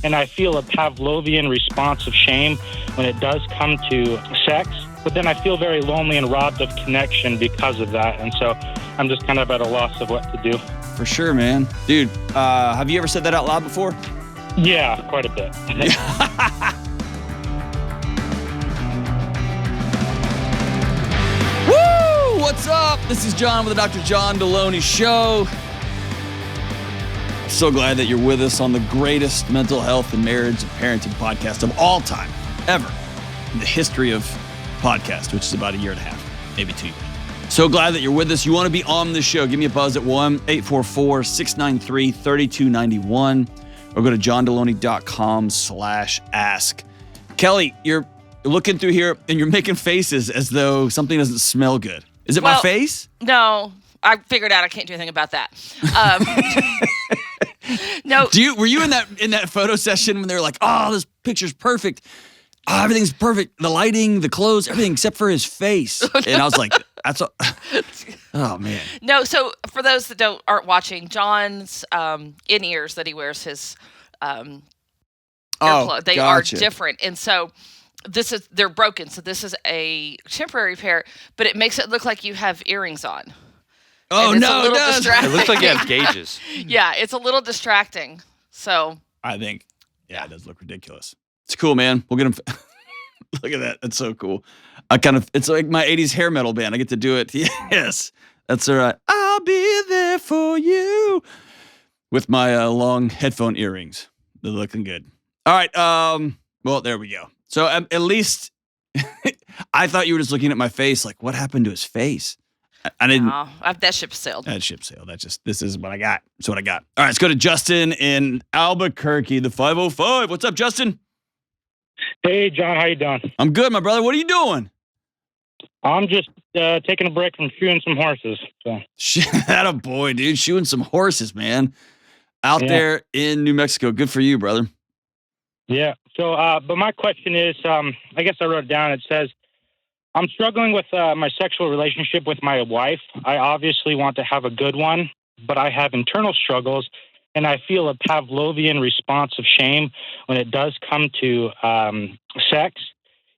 and I feel a Pavlovian response of shame when it does come to sex. But then I feel very lonely and robbed of connection because of that. And so I'm just kind of at a loss of what to do. For sure, man. Dude, have you ever said that out loud before? Yeah, quite a bit. Woo! What's up? This is John with the Dr. John Delony Show. So glad that you're with us on the greatest mental health and marriage and parenting podcast of all time, ever, in the history of podcast, which is about a year and a half, maybe 2 years. So glad that you're with us. You want to be on the show, give me a buzz at 1-844-693-3291 or go to johndelony.com/ask. Kelly, you're looking through here and you're making faces as though something doesn't smell good. Is it my face? No, I figured out I can't do anything about that. No. Were you in that photo session when they were like, oh, this picture's perfect. Oh, everything's perfect. The lighting, the clothes, everything except for his face. And I was like, oh man. No, so for those that aren't watching, John's in-ears that he wears, his earplug, they are different. And so they're broken. So this is a temporary pair, but it makes it look like you have earrings on. Oh, no, it does. Distracting. It looks like you have gauges. Yeah, it's a little distracting. So I think, it does look ridiculous. It's cool, man. We'll get him. Look at that. That's so cool. It's like my 80s hair metal band. I get to do it. Yes, that's all right. I'll be there for you with my long headphone earrings. They're looking good. All right. Well, there we go. So at least I thought you were just looking at my face. Like, what happened to his face? I didn't. No, that ship sailed. That ship sailed. This is what I got. That's what I got. All right, let's go to Justin in Albuquerque, the 505. What's up, Justin? Hey, John, how you doing? I'm good, my brother. What are you doing? I'm just taking a break from shoeing some horses. So. That a boy, dude. Shoeing some horses, man. Out there in New Mexico. Good for you, brother. Yeah. So, but my question is, I guess I wrote it down. It says, I'm struggling with my sexual relationship with my wife. I obviously want to have a good one, but I have internal struggles, and I feel a Pavlovian response of shame when it does come to sex.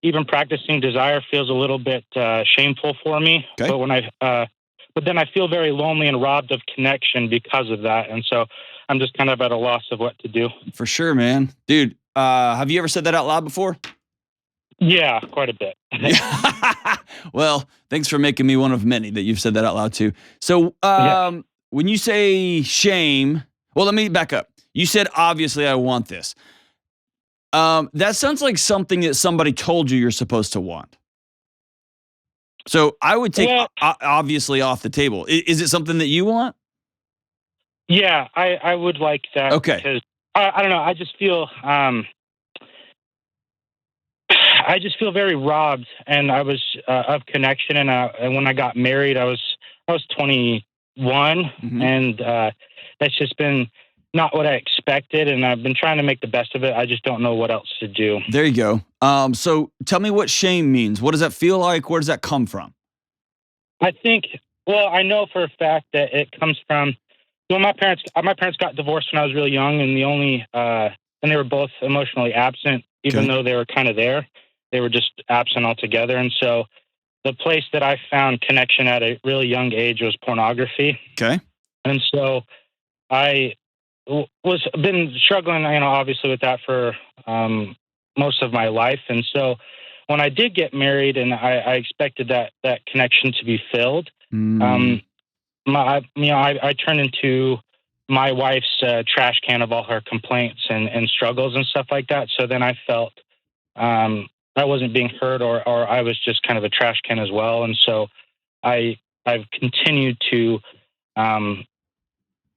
Even practicing desire feels a little bit shameful for me. Okay. But then I feel very lonely and robbed of connection because of that, and so I'm just kind of at a loss of what to do. For sure, man. Dude, have you ever said that out loud before? Yeah, quite a bit. Well, thanks for making me one of many that you've said that out loud to. So when you say shame, well, let me back up. You said, obviously, I want this. That sounds like something that somebody told you you're supposed to want. So I would take obviously off the table. Is it something that you want? Yeah, I would like that. Okay. Because I don't know. I just feel very robbed, and I was of connection. And when I got married, I was 21, and that's just been not what I expected. And I've been trying to make the best of it. I just don't know what else to do. There you go. So tell me what shame means. What does that feel like? Where does that come from? I think. Well, I know for a fact that it comes from. Well, my parents got divorced when I was really young, and and they were both emotionally absent, even though they were kind of there. They were just absent altogether. And so the place that I found connection at a really young age was pornography. Okay. And so I been struggling, obviously with that for most of my life. And so when I did get married and I expected that connection to be filled, I turned into my wife's trash can of all her complaints and struggles and stuff like that. So then I felt I wasn't being heard, or I was just kind of a trash can as well. And so I've continued to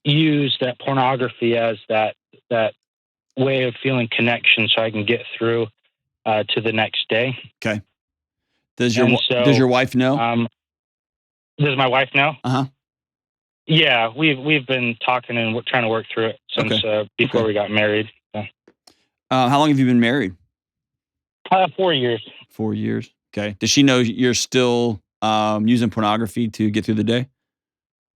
use that pornography as that way of feeling connection, so I can get through to the next day. Okay. Does your wife know? Does my wife know? Uh-huh. Yeah, we've been talking and trying to work through it since before we got married. So. How long have you been married? 4 years. 4 years. Okay. Does she know you're still using pornography to get through the day?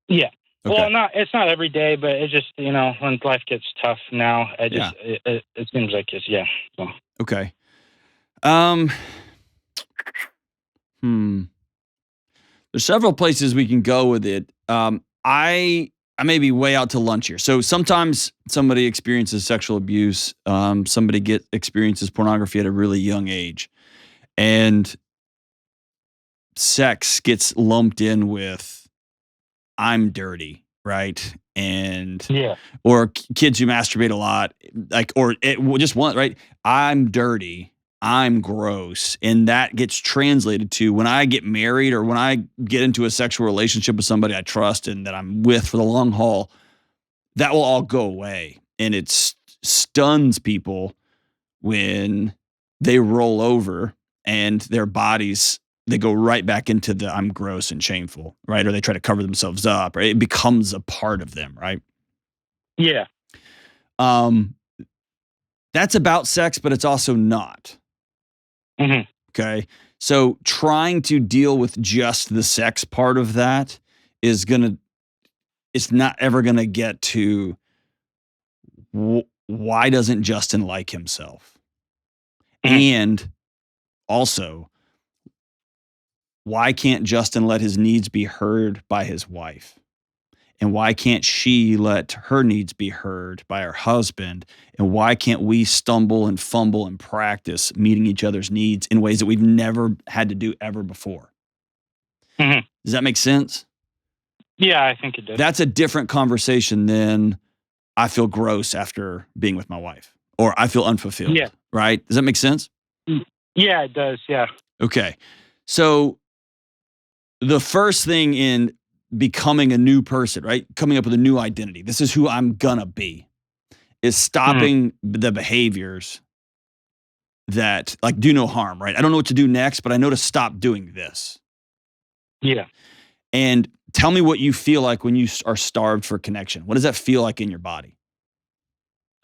Yeah. Okay. Well, it's not every day, but it just, when life gets tough now, it seems like it's, yeah. So. Okay. There's several places we can go with it. I may be way out to lunch here. So sometimes somebody experiences sexual abuse. Somebody experiences pornography at a really young age, and sex gets lumped in with I'm dirty, right? And Yeah. or kids who masturbate a lot, like, or just one, right? I'm dirty. I'm gross. And that gets translated to when I get married or when I get into a sexual relationship with somebody I trust and that I'm with for the long haul, that will all go away. And it stuns people when they roll over and their bodies, they go right back into the I'm gross and shameful, right? Or they try to cover themselves up, right? It becomes a part of them, right? Yeah. That's about sex, but it's also not. Mm-hmm. Okay. So trying to deal with just the sex part of that it's not ever gonna get to why doesn't Justin like himself? Mm-hmm. And also, why can't Justin let his needs be heard by his wife? And why can't she let her needs be heard by her husband? And why can't we stumble and fumble and practice meeting each other's needs in ways that we've never had to do ever before? Mm-hmm. Does that make sense? Yeah, I think it does. That's a different conversation than I feel gross after being with my wife or I feel unfulfilled. Yeah. Right? Does that make sense? Yeah, it does. Yeah. Okay. So the first thing in becoming a new person, right? Coming up with a new identity. This is who I'm gonna be. Is stopping the behaviors that like do no harm, right? I don't know what to do next, but I know to stop doing this. Yeah. And tell me what you feel like when you are starved for connection. What does that feel like in your body?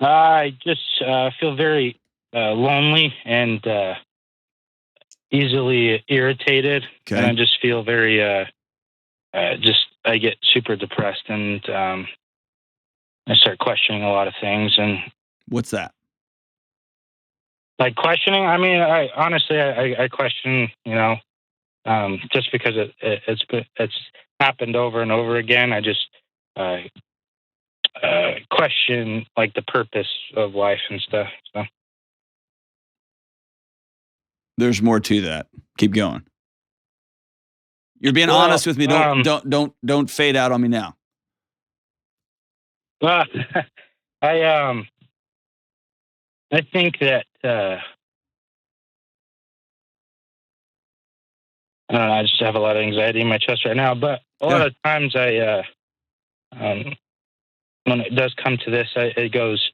I just feel very lonely and easily irritated. Okay. And I just feel very, I get super depressed and I start questioning a lot of things. And What's that? like questioning, I mean, I honestly, I question, just because it's happened over and over again. I just question like the purpose of life and stuff. So. There's more to that. Keep going. You're being honest with me. Don't fade out on me now. Well, I think that I don't know, I just have a lot of anxiety in my chest right now. But a lot of times, when it does come to this, it goes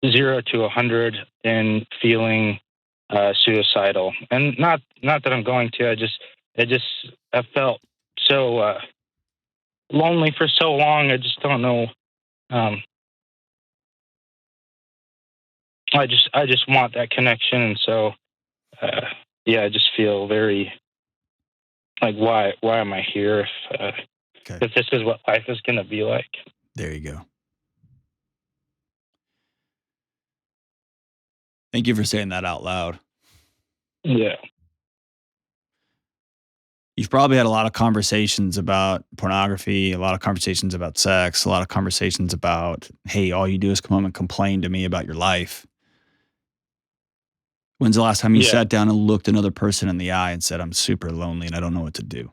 0 to 100 in feeling suicidal, and not that I'm going to. I felt so lonely for so long. I just don't know. I just want that connection, and so I just feel very like why am I here if this is what life is going to be like? There you go. Thank you for saying that out loud. Yeah. You've probably had a lot of conversations about pornography, a lot of conversations about sex, a lot of conversations about, hey, all you do is come home and complain to me about your life. When's the last time you sat down and looked another person in the eye and said, I'm super lonely and I don't know what to do?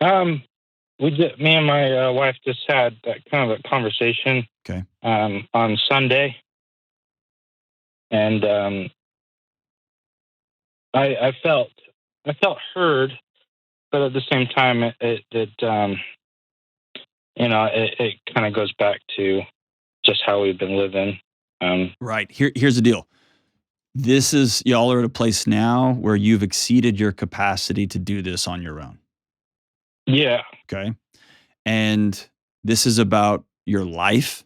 Me and my wife just had that kind of a conversation. Okay. On Sunday, and I felt heard, but at the same time, it kind of goes back to just how we've been living. Right. Here's the deal. Y'all are at a place now where you've exceeded your capacity to do this on your own. Yeah. Okay. And this is about your life.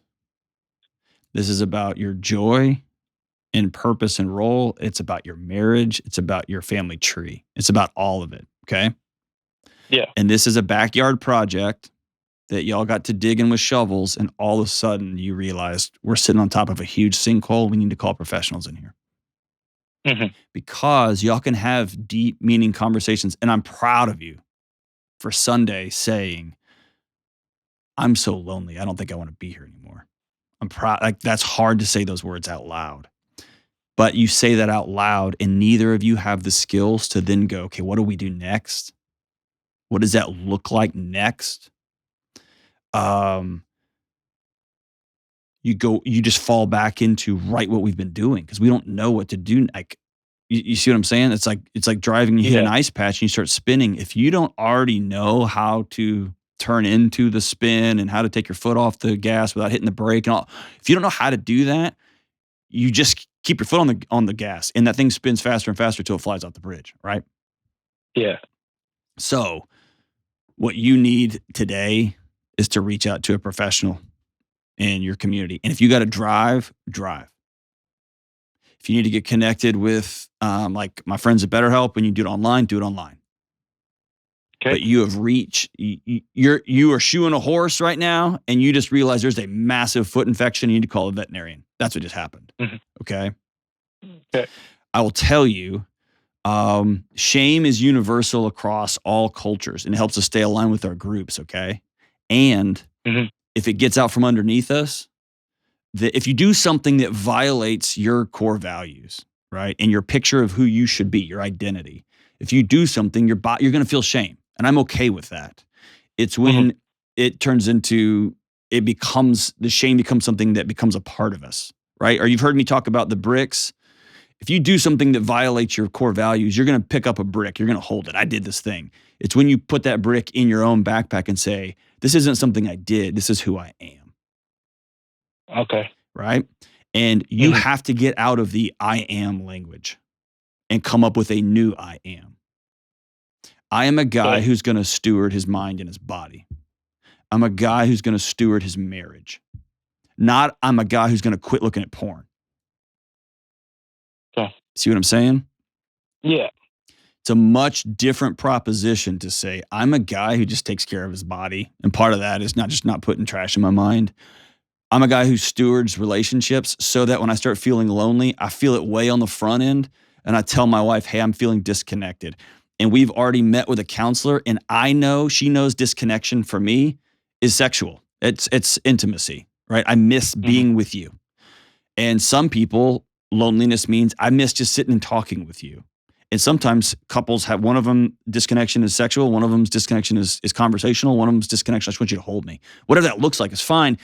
This is about your joy and purpose and role. It's about your marriage. It's about your family tree. It's about all of it. Okay. Yeah. And this is a backyard project that y'all got to dig in with shovels, and all of a sudden you realized we're sitting on top of a huge sinkhole. We need to call professionals in here. Because y'all can have deep, meaning conversations. And I'm proud of you for Sunday saying, I'm so lonely. I don't think I want to be here anymore. I'm proud. Like, that's hard to say those words out loud. But you say that out loud, and neither of you have the skills to then go, okay, what do we do next? What does that look like next? You just fall back into what we've been doing because we don't know what to do. Like, you see what I'm saying? It's like driving, you hit an ice patch and you start spinning. If you don't already know how to turn into the spin and how to take your foot off the gas without hitting the brake and all, if you don't know how to do that, you just keep your foot on the gas and that thing spins faster and faster till it flies off the bridge, right? Yeah. So what you need today is to reach out to a professional in your community. And if you got to drive. If you need to get connected with like my friends at BetterHelp, when you do it online, do it online. Okay. But you have reached, you are shoeing a horse right now, and you just realize there's a massive foot infection. You need to call a veterinarian. That's what just happened. Okay. I will tell you, shame is universal across all cultures, and it helps us stay aligned with our groups. Okay. And if it gets out from underneath us, if you do something that violates your core values, right, and your picture of who you should be, your identity, if you do something, you're going to feel shame. And I'm okay with that. It's when it turns into, the shame becomes something that becomes a part of us, right? Or you've heard me talk about the bricks. If you do something that violates your core values, you're going to pick up a brick. You're going to hold it. I did this thing. It's when you put that brick in your own backpack and say, this isn't something I did. This is who I am. Okay. Right? And you have to get out of the I am language and come up with a new I am. I am a guy who's going to steward his mind and his body. I'm a guy who's going to steward his marriage. Not I'm a guy who's going to quit looking at porn. Okay. See what I'm saying? Yeah. It's a much different proposition to say, I'm a guy who just takes care of his body. And part of that is not putting trash in my mind. I'm a guy who stewards relationships so that when I start feeling lonely, I feel it way on the front end. And I tell my wife, hey, I'm feeling disconnected. And we've already met with a counselor, and she knows disconnection for me is sexual. It's intimacy, right? I miss being with you. And some people, loneliness means I miss just sitting and talking with you. And sometimes couples have, one of them disconnection is sexual, one of them's disconnection is conversational, one of them's disconnection, I just want you to hold me. Whatever that looks like is fine.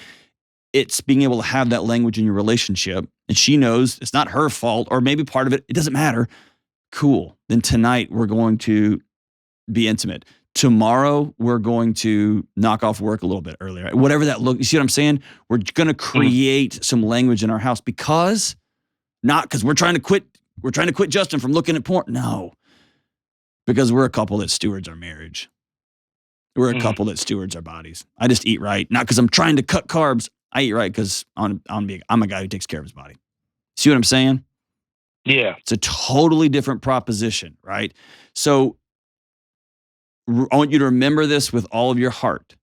It's being able to have that language in your relationship. And she knows it's not her fault, or maybe part of it doesn't matter. Cool. Then tonight we're going to be intimate. Tomorrow we're going to knock off work a little bit earlier. Whatever that looks, you see what I'm saying? We're going to create some language in our house not because we're trying to quit Justin from looking at porn. No, because we're a couple that stewards our marriage. We're a couple that stewards our bodies. I just eat right, not because I'm trying to cut carbs. I eat right because I'm a guy who takes care of his body. See what I'm saying? Yeah. It's a totally different proposition, right? So I want you to remember this with all of your heart.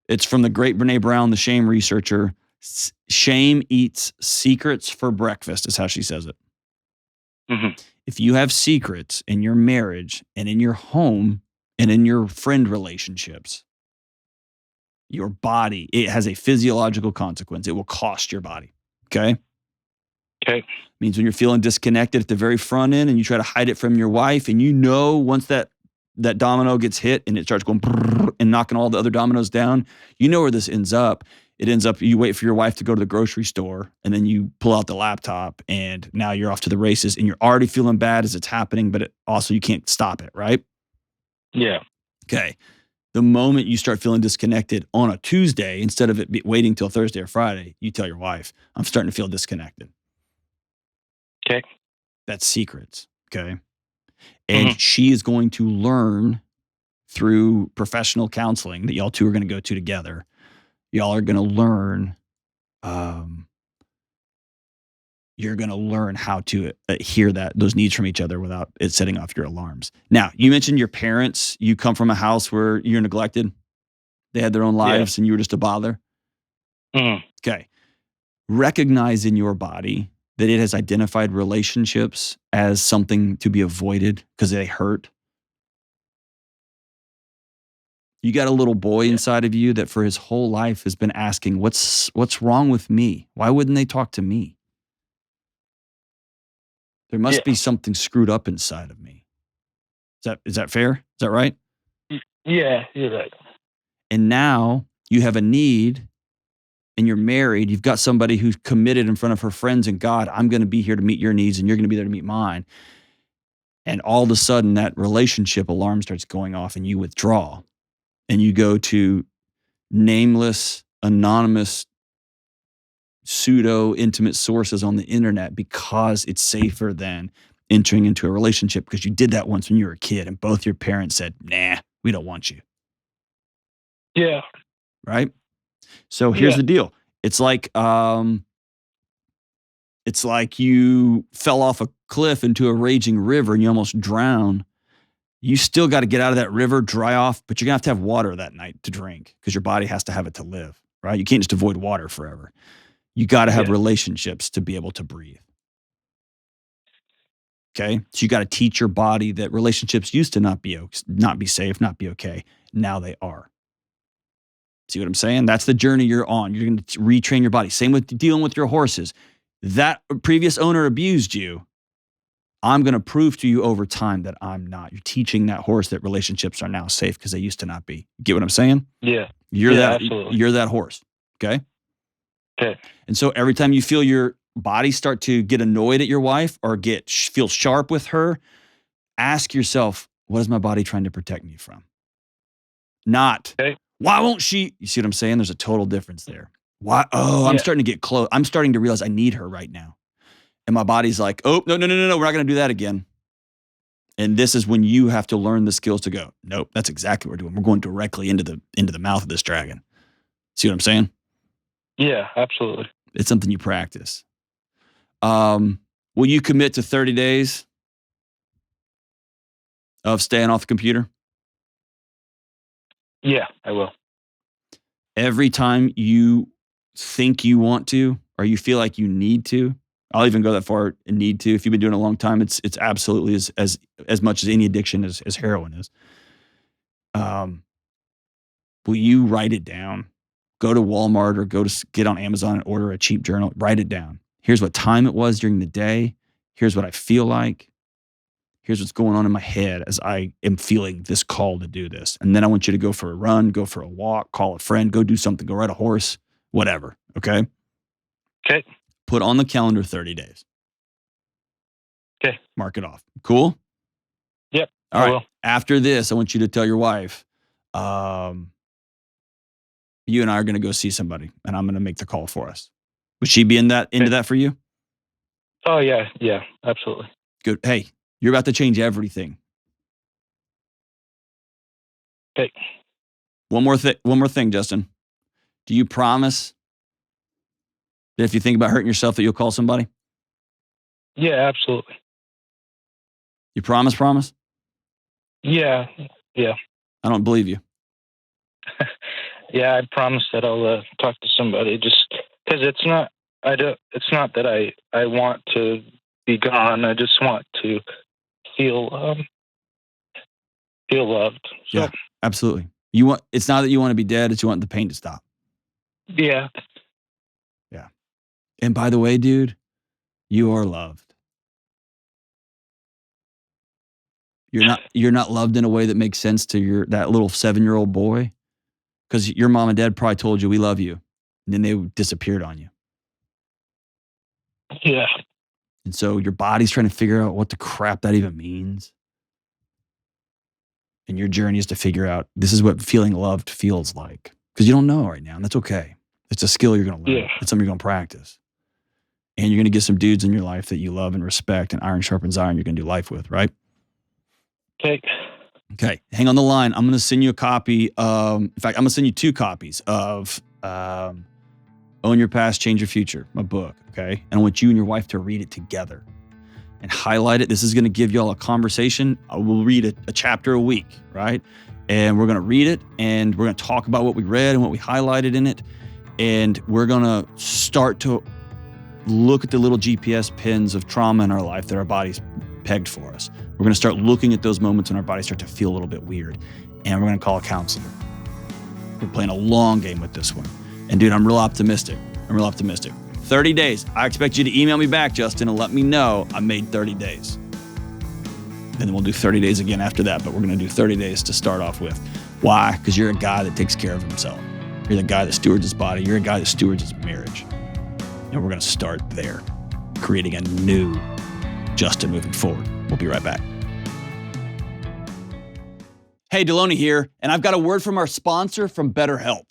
It's from the great Brene Brown, the shame researcher. Shame eats secrets for breakfast is how she says it. If you have secrets in your marriage and in your home and in your friend relationships, your body, it has a physiological consequence. It will cost your body. Okay. Means when you're feeling disconnected at the very front end and you try to hide it from your wife, and once that domino gets hit and it starts going and knocking all the other dominoes down, you know where this ends up. It ends up, you wait for your wife to go to the grocery store, and then you pull out the laptop, and now you're off to the races, and you're already feeling bad as it's happening, but also you can't stop it, right? Yeah. Okay. The moment you start feeling disconnected on a Tuesday, instead of it waiting till Thursday or Friday, you tell your wife, I'm starting to feel disconnected. Okay. That's secrets. Okay. And she is going to learn through professional counseling that y'all two are going to go to together. Y'all are going to learn you're going to learn how to hear those needs from each other without it setting off your alarms. Now, you mentioned your parents. You come from a house where you're neglected. They had their own lives and you were just a bother. Mm. Okay. Recognize in your body that it has identified relationships as something to be avoided because they hurt. You got a little boy inside of you that for his whole life has been asking, what's wrong with me? Why wouldn't they talk to me? There must be something screwed up inside of me. Is that fair? Is that right? Yeah, you're right. And now you have a need and you're married. You've got somebody who's committed in front of her friends and God, I'm going to be here to meet your needs and you're going to be there to meet mine. And all of a sudden that relationship alarm starts going off and you withdraw and you go to nameless, anonymous, pseudo intimate sources on the internet because it's safer than entering into a relationship because you did that once when you were a kid and both your parents said, nah, we don't want you. Yeah. Right? So here's the deal. It's like you fell off a cliff into a raging river and you almost drown. You still got to get out of that river, dry off, but you're going to have water that night to drink because your body has to have it to live, right? You can't just avoid water forever. You got to have relationships to be able to breathe. Okay? So you got to teach your body that relationships used to not be safe, not be okay. Now they are. See what I'm saying? That's the journey you're on. You're going to retrain your body. Same with dealing with your horses. That previous owner abused you. I'm going to prove to you over time that I'm not. You're teaching that horse that relationships are now safe because they used to not be. Get what I'm saying? Yeah. Absolutely. You're that horse. Okay? Okay. And so every time you feel your body start to get annoyed at your wife or feel sharp with her, ask yourself, what is my body trying to protect me from? Not, why won't she? You see what I'm saying? There's a total difference there. Why? Oh, I'm starting to get close. I'm starting to realize I need her right now. And my body's like, oh, no, we're not going to do that again. And this is when you have to learn the skills to go, nope, that's exactly what we're doing. We're going directly into the mouth of this dragon. See what I'm saying? Yeah, absolutely. It's something you practice. Will you commit to 30 days of staying off the computer? Yeah, I will. Every time you think you want to, or you feel like you need to, I'll even go that far and need to. If you've been doing it a long time, it's absolutely as much as any addiction as heroin is. Will you write it down? Go to Walmart or get on Amazon and order a cheap journal. Write it down. Here's what time it was during the day. Here's what I feel like. Here's what's going on in my head as I am feeling this call to do this. And then I want you to go for a run, go for a walk, call a friend, go do something, go ride a horse, whatever. Okay? Okay. Put on the calendar 30 days. Okay. Mark it off. Cool? Yep. All right. I will. After this, I want you to tell your wife, you and I are going to go see somebody and I'm going to make the call for us. Would she be into that for you? Oh, yeah. Yeah, absolutely. Good. Hey, you're about to change everything. Okay. One more thing, Justin. Do you promise that if you think about hurting yourself that you'll call somebody? Yeah, absolutely. You promise? Yeah. Yeah. I don't believe you. Yeah, I promise that I'll talk to somebody just because it's not that I want to be gone. I just want to feel loved. So, yeah, absolutely. It's not that you want to be dead, it's you want the pain to stop. Yeah. Yeah. And by the way, dude, you are loved. You're not loved in a way that makes sense to that little 7-year-old boy. Because your mom and dad probably told you, we love you. And then they disappeared on you. Yeah. And so your body's trying to figure out what the crap that even means. And your journey is to figure out, this is what feeling loved feels like. Because you don't know right now, and that's okay. It's a skill you're going to learn. Yeah. It's something you're going to practice. And you're going to get some dudes in your life that you love and respect, and iron sharpens iron you're going to do life with, right? Okay. Hang on the line. I'm going to send you a copy. In fact, I'm going to send you 2 copies of Own Your Past, Change Your Future, my book, okay? And I want you and your wife to read it together and highlight it. This is going to give y'all a conversation. I will read a chapter a week, right? And we're going to read it, and we're going to talk about what we read and what we highlighted in it. And we're going to start to look at the little GPS pins of trauma in our life that our body's pegged for us. We're going to start looking at those moments when our bodies start to feel a little bit weird. And we're going to call a counselor. We're playing a long game with this one. And dude, I'm real optimistic. 30 days. I expect you to email me back, Justin, and let me know I made 30 days. And then we'll do 30 days again after that, but we're going to do 30 days to start off with. Why? Because you're a guy that takes care of himself. You're the guy that stewards his body. You're a guy that stewards his marriage. And we're going to start there, creating a new Justin moving forward. We'll be right back. Hey, Delony here, and I've got a word from our sponsor from BetterHelp.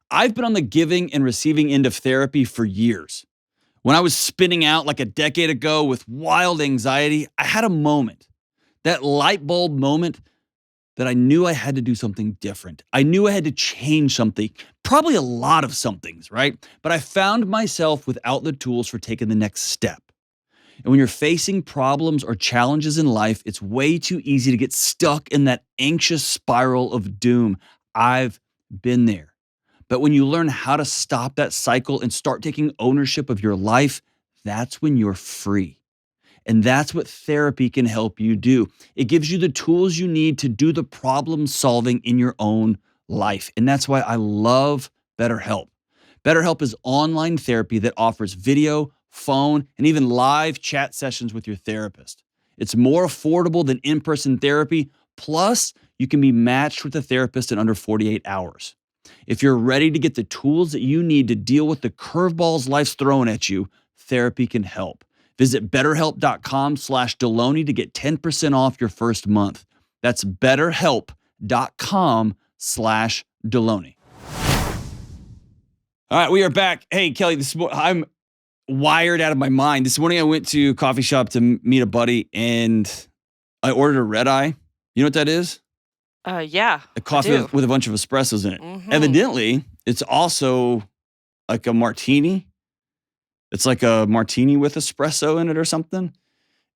I've been on the giving and receiving end of therapy for years. When I was spinning out like a decade ago with wild anxiety, I had a moment, that light bulb moment that I knew I had to do something different. I knew I had to change something, probably a lot of somethings, right? But I found myself without the tools for taking the next step. And when you're facing problems or challenges in life, it's way too easy to get stuck in that anxious spiral of doom. I've been there. But when you learn how to stop that cycle and start taking ownership of your life, that's when you're free. And that's what therapy can help you do. It gives you the tools you need to do the problem solving in your own life. And that's why I love BetterHelp. BetterHelp is online therapy that offers video, phone, and even live chat sessions with your therapist. It's more affordable than in-person therapy. Plus, you can be matched with a therapist in under 48 hours. If you're ready to get the tools that you need to deal with the curveballs life's throwing at you, therapy can help. Visit betterhelp.com/Delony to get 10% off your first month. That's betterhelp.com/Delony. All right, we are back. Hey, Kelly, I'm wired out of my mind. This morning I went to a coffee shop to meet a buddy, and I ordered a red eye. You know what that is? Yeah. A coffee with a bunch of espressos in it. Mm-hmm. Evidently, it's also like a martini. It's like a martini with espresso in it or something.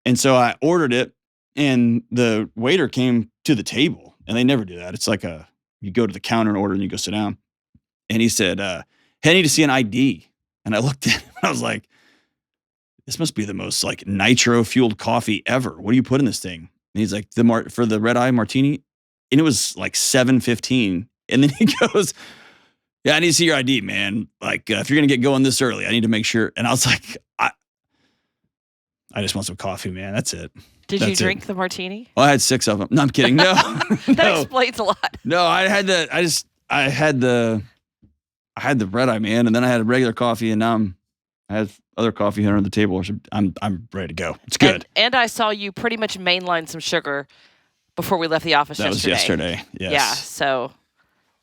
And so I ordered it, and the waiter came to the table, and they never do that. It's like you go to the counter and order, and you go sit down. And he said, hey, I need to see an ID. And I looked at him, and I was like, this must be the most like nitro-fueled coffee ever. What do you put in this thing? And he's like, for the red eye martini. And it was like $7.15. And then he goes, yeah, I need to see your ID, man. Like, if you're going to get going this early, I need to make sure. And I was like, I just want some coffee, man. That's it. Did you drink the martini? Well, I had 6 of them. No, I'm kidding. No. That explains a lot. No, I had the red eye, man. And then I had a regular coffee, and now I have other coffee here on the table. I'm ready to go. It's good. And I saw you pretty much mainline some sugar before we left the office yesterday. That was yesterday, yes. Yeah, so.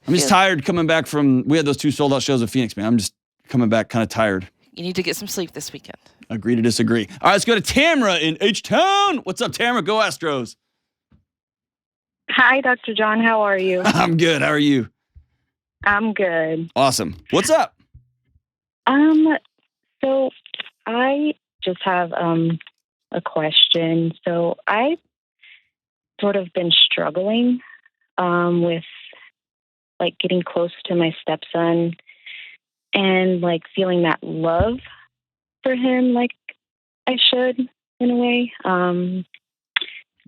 I'm just tired coming back we had those 2 sold-out shows in Phoenix, man. I'm just coming back kind of tired. You need to get some sleep this weekend. Agree to disagree. All right, let's go to Tamara in H-Town. What's up, Tamara? Go Astros. Hi, Dr. John. How are you? I'm good. How are you? I'm good. Awesome. What's up? So I just have a question. So I've sort of been struggling with like getting close to my stepson and like feeling that love for him like I should in a way.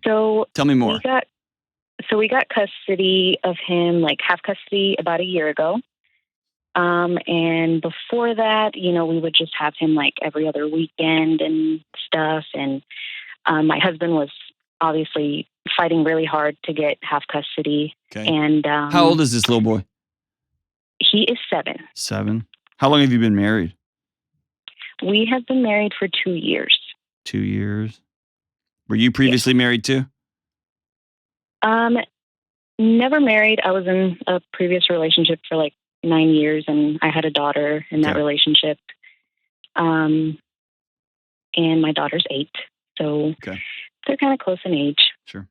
So tell me more. We got custody of him, like half custody about a year ago. And before that, we would just have him like every other weekend and stuff. And my husband was obviously fighting really hard to get half custody. Okay. And how old is this little boy? He is 7. 7. How long have you been married? We have been married for 2 years. 2 years. Were you previously married too? Never married. I was in a previous relationship for like 9 years, and I had a daughter in that relationship. And my daughter's 8, so they're kind of close in age. Sure.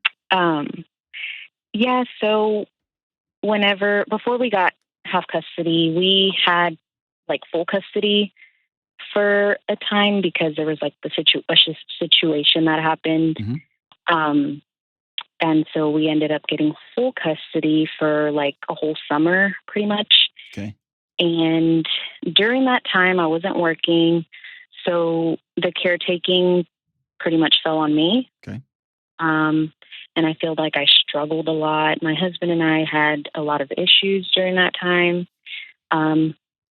So before we got half custody, we had like full custody for a time because there was like the situation that happened. And so we ended up getting full custody for like a whole summer, pretty much. Okay. And during that time, I wasn't working. So the caretaking pretty much fell on me. Okay. And I feel like I struggled a lot. My husband and I had a lot of issues during that time.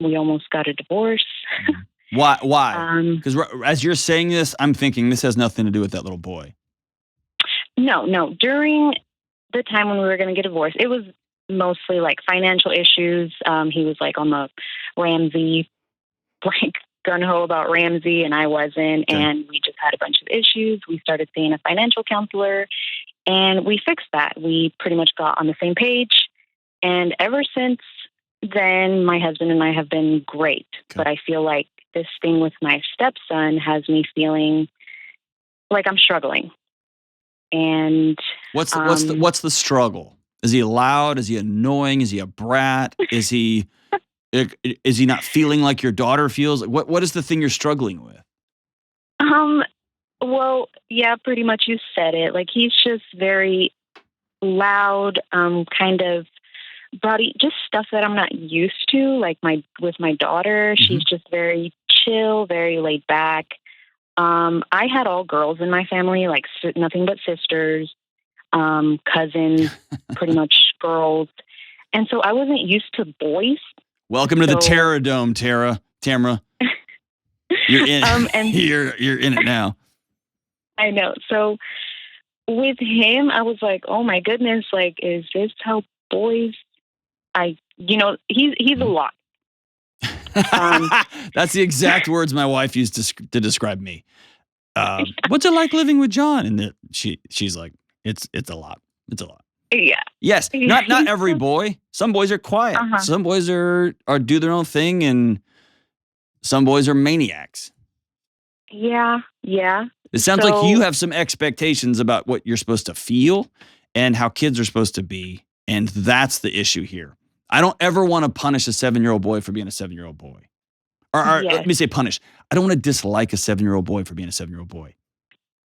We almost got a divorce. Why? Because as you're saying this, I'm thinking this has nothing to do with that little boy. No. During the time when we were going to get divorced, it was mostly like financial issues. He was like on the Ramsey, like gung-ho about Ramsey, and I wasn't. Okay. And we just had a bunch of issues. We started seeing a financial counselor, and we fixed that. We pretty much got on the same page. And ever since then, my husband and I have been great. Okay. But I feel like this thing with my stepson has me feeling like I'm struggling. And what's the struggle? Is he loud? Is he annoying? Is he a brat? Is he not feeling like your daughter feels? What is the thing you're struggling with? Well, yeah, pretty much you said it. Like he's just very loud, kind of body, just stuff that I'm not used to. Like with my daughter, she's just very chill, very laid back. I had all girls in my family, like nothing but sisters, cousins, pretty much girls. And so I wasn't used to boys. Welcome to the Terror Dome, Tamara. You're in, and you're in it now. I know. So with him, I was like, oh my goodness, like, is this how boys, he's a lot. That's the exact words my wife used to describe me. What's it like living with John? And she's like, it's a lot. It's a lot. Yeah. Yes. Not every boy. Some boys are quiet. Some boys are do their own thing, and some boys are maniacs. Yeah. It sounds like you have some expectations about what you're supposed to feel and how kids are supposed to be, and that's the issue here. I don't ever want to punish a 7-year-old boy for being a 7-year-old boy. Or yes. Let me say punish. I don't want to dislike a 7-year-old boy for being a 7-year-old boy.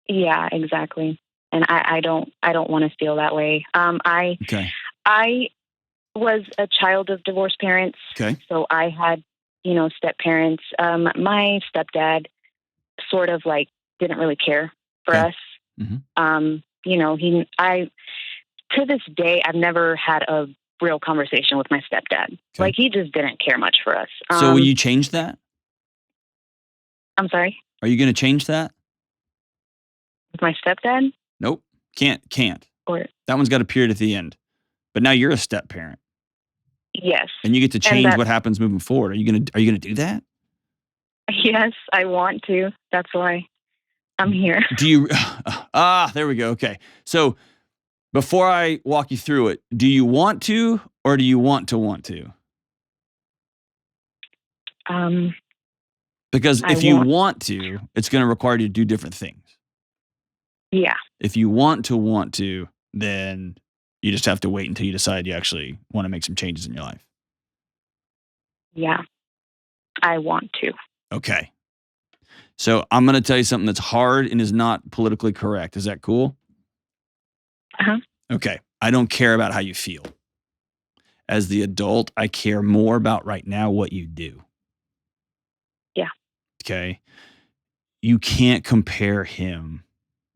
Yeah, exactly. And I don't want to feel that way. I was a child of divorced parents. Okay. So I had, step parents. My stepdad sort of like didn't really care for us. Mm-hmm. To this day, I've never had a real conversation with my stepdad. Okay. Like he just didn't care much for us. So will you change that? I'm sorry? Are you going to change that? With my stepdad? Nope. Can't. Or that one's got a period at the end. But now you're a step parent. Yes. And you get to change what happens moving forward. Are you gonna do that? Yes, I want to. That's why I'm here. Do you there we go. Okay. So before I walk you through it, do you want to or do you want to? Because if you want to, it's going to require you to do different things. Yeah. If you want to, then you just have to wait until you decide you actually want to make some changes in your life. Yeah. I want to. Okay. So I'm going to tell you something that's hard and is not politically correct. Is that cool? Uh-huh. Okay. I don't care about how you feel. As the adult, I care more about right now what you do. Yeah. Okay. You can't compare him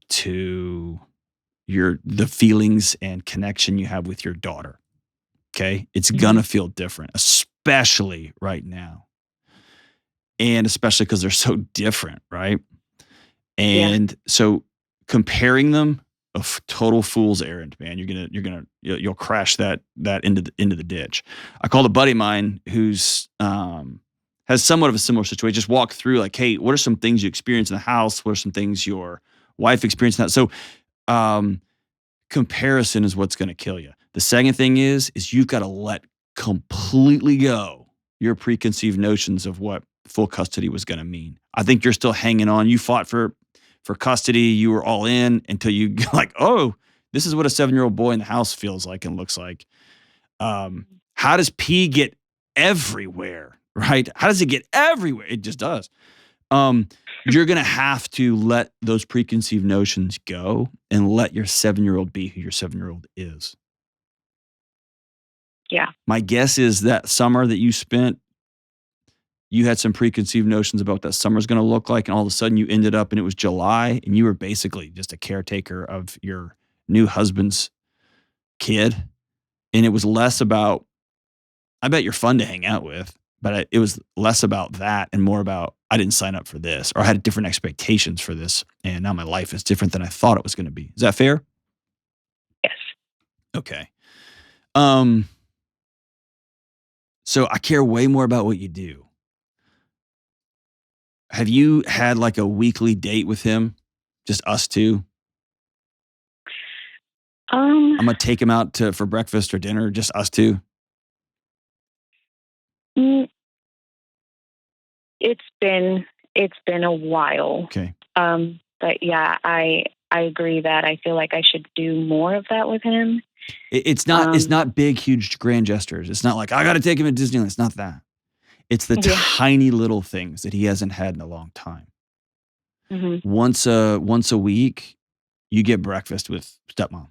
to the feelings and connection you have with your daughter. Okay. It's gonna feel different, especially right now. And especially because they're so different, right? And so comparing them, a total fool's errand, man. You'll crash that into the ditch. I called a buddy of mine who's has somewhat of a similar situation. Just walk through like, hey, what are some things you experience in the house? What are some things your wife experienced in that? So comparison is what's going to kill you. The second thing is you've got to let completely go your preconceived notions of what full custody was going to mean. I think you're still hanging on. You fought for custody. You were all in until you like, oh, this is what a 7-year-old boy in the house feels like and looks like. How does pee get everywhere, right? How does it get everywhere? It just does. You're going to have to let those preconceived notions go and let your 7-year-old be who your 7-year-old is. Yeah. My guess is that summer that you spent, you had some preconceived notions about what that summer's going to look like. And all of a sudden you ended up and it was July and you were basically just a caretaker of your new husband's kid. And it was less about, I bet you're fun to hang out with, but it was less about that and more about, I didn't sign up for this, or I had different expectations for this. And now my life is different than I thought it was going to be. Is that fair? Yes. Okay. So I care way more about what you do. Have you had like a weekly date with him? Just us two? I'm going to take him out for breakfast or dinner, just us two? It's been a while. Okay. But yeah, I agree that I feel like I should do more of that with him. It's not big, huge, grand gestures. It's not like, I got to take him to Disneyland. It's not that. It's the tiny little things that he hasn't had in a long time. Mm-hmm. Once a week, you get breakfast with stepmom.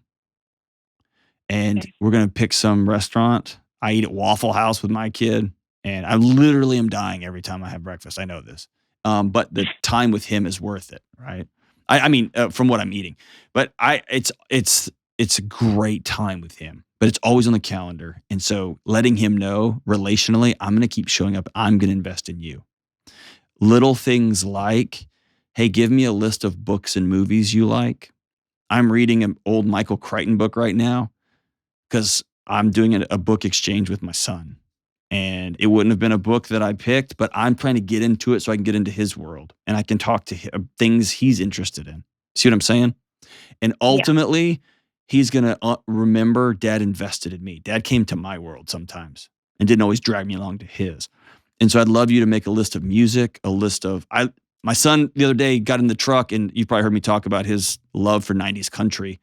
And we're going to pick some restaurant. I eat at Waffle House with my kid. And I literally am dying every time I have breakfast. I know this. But the time with him is worth it, right? I mean, from what I'm eating. But it's a great time with him. But it's always on the calendar. And so letting him know relationally, I'm going to keep showing up. I'm going to invest in you. Little things like, hey, give me a list of books and movies you like. I'm reading an old Michael Crichton book right now because I'm doing a book exchange with my son. And it wouldn't have been a book that I picked, but I'm trying to get into it so I can get into his world and I can talk to him, things he's interested in. See what I'm saying? And ultimately, he's going to remember Dad invested in me. Dad came to my world sometimes and didn't always drag me along to his. And so I'd love you to make a list of music, a list of, my son the other day got in the truck and you've probably heard me talk about his love for 90s country.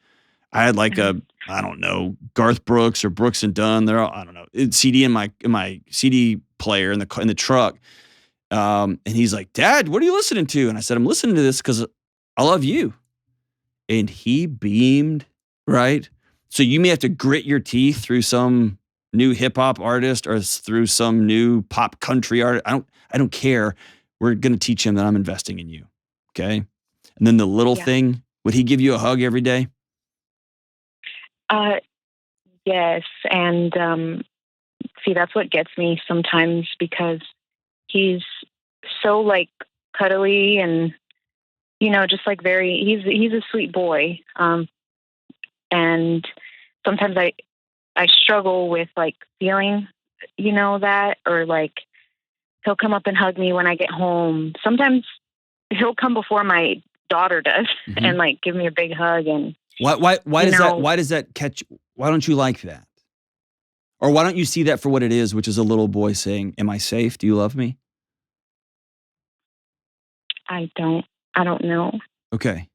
I had like I don't know, Garth Brooks or Brooks and Dunn. They're all, I don't know, CD in my CD player in the truck. And he's like, Dad, what are you listening to? And I said, I'm listening to this because I love you. And he beamed, right? So you may have to grit your teeth through some new hip hop artist or through some new pop country artist. I don't care. We're going to teach him that I'm investing in you. Okay. And then the little thing, would he give you a hug every day? Yes. And, see, that's what gets me sometimes because he's so like cuddly and, just like he's a sweet boy. And sometimes I struggle with like feeling, that, or like he'll come up and hug me when I get home. Sometimes he'll come before my daughter does and like give me a big hug. And why does that catch? Why don't you like that? Or why don't you see that for what it is, which is a little boy saying, am I safe? Do you love me? I don't know. Okay.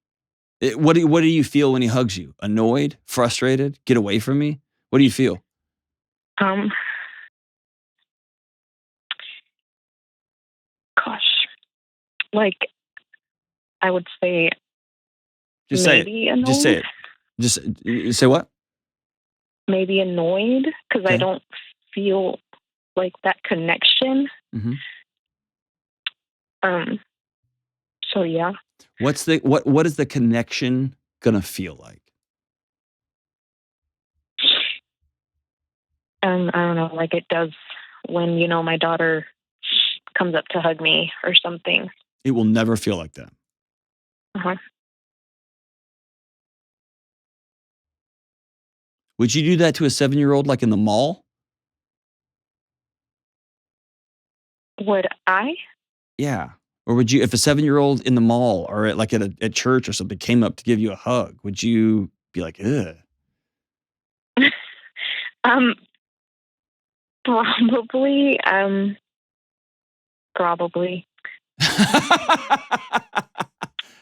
What do you feel when he hugs you? Annoyed? Frustrated? Get away from me? What do you feel? Gosh, like I would say, just say it. Annoyed. Just say it. Just say what? Maybe annoyed because I don't feel like that connection. Mm-hmm. So yeah. What is the connection gonna feel like? I don't know, like it does when, my daughter comes up to hug me or something. It will never feel like that. Uh-huh. Would you do that to a 7-year-old like in the mall? Would I? Yeah. Or would you, if a 7-year-old in the mall or at church or something came up to give you a hug, would you be like, ugh? Probably. Probably.